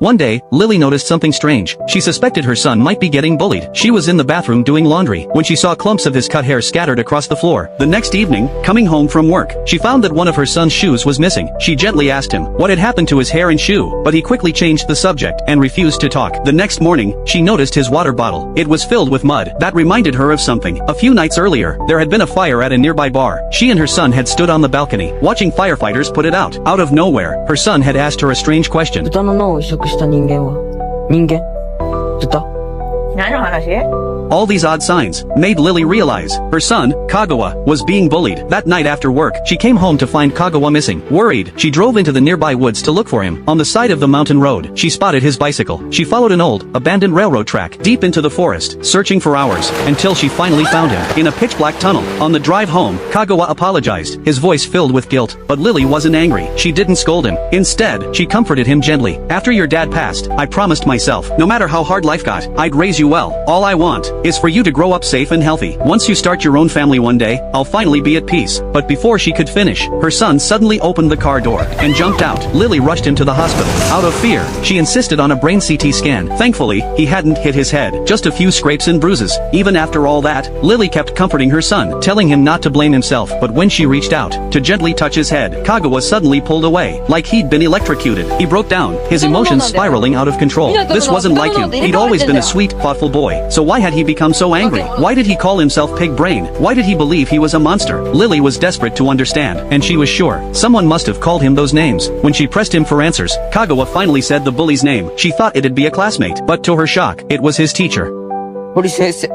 One day, Lily noticed something strange. She suspected her son might be getting bullied. She was in the bathroom doing laundry when she saw clumps of his cut hair scattered across the floor. The next evening, coming home from work, she found that one of her son's shoes was missing. She gently asked him what had happened to his hair and shoe, but he quickly changed the subject and refused to talk. The next morning, she noticed his water bottle. It was filled with mud. That reminded her of something. A few nights earlier, there had been a fire at a nearby bar. She and her son had stood on the balcony, watching firefighters put it out. Out of nowhere, her son had asked her a strange question. 豚の脳を移植した人間は人間豚何の話？ All these odd signs made Lily realize her son, Kagawa, was being bullied. That night after work, she came home to find Kagawa missing. Worried, she drove into the nearby woods to look for him. On the side of the mountain road, she spotted his bicycle. She followed an old, abandoned railroad track deep into the forest, searching for hours, until she finally found him in a pitch-black tunnel. On the drive home, Kagawa apologized, his voice filled with guilt. But Lily wasn't angry. She didn't scold him. Instead, she comforted him gently. After your dad passed, I promised myself, no matter how hard life got, I'd raise you well. All I want is for you to grow up safe and healthy. Once you start your own family one day, I'll finally be at peace. But before she could finish, her son suddenly opened the car door and jumped out. Lily rushed him to the hospital. Out of fear, she insisted on a brain CT scan. Thankfully, he hadn't hit his head, just a few scrapes and bruises. Even after all that, Lily kept comforting her son, telling him not to blame himself. But when she reached out to gently touch his head, Kagawa suddenly pulled away, like he'd been electrocuted. He broke down, his emotions spiraling out of control. This wasn't like him. He'd always been a sweet, thoughtful boy. So why had he become so angry? Why did he call himself Pig Brain? Why did he believe he was a monster? Lily was desperate to understand, and she was sure someone must have called him those names. When she pressed him for answers, Kagawa finally said the bully's name. She thought it'd be a classmate, but to her shock, it was his teacher. 堀先生